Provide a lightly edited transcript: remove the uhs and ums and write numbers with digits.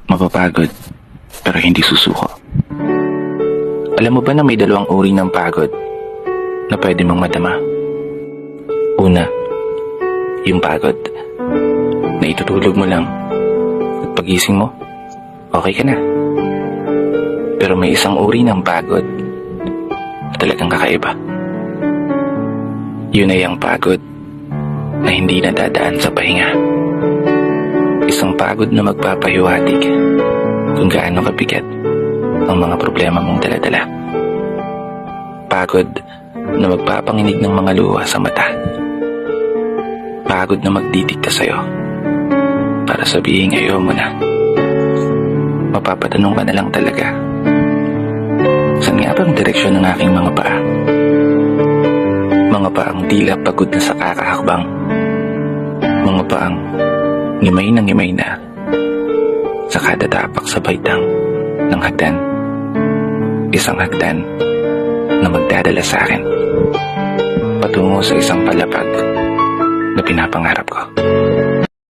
Mapapagod, pero hindi susuko. Alam mo ba na may dalawang uri ng pagod na pwede mong madama? Una, yung pagod na itutulog mo lang at pagising mo, okay ka na. Pero may isang uri ng pagod na talagang kakaiba. Yun ay ang pagod na hindi nadadaan sa pahinga. Isang pagod na magpapahiwatig kung gaano kabigat ang mga problema mong daladala. Pagod na magpapanginig ng mga luha sa mata. Pagod na magdidikta sa'yo para sabihin ayaw mo na. Mapapatanong ka na lang talaga, saan nga bang direksyon ng aking mga paa? Mga paang tila pagod na sa kakahakbang. Mga paang ngimay na sa kada tapak sa baitang ng hagdan. Isang hagdan na magdadala sa akin patungo sa isang palapag na pinapangarap ko.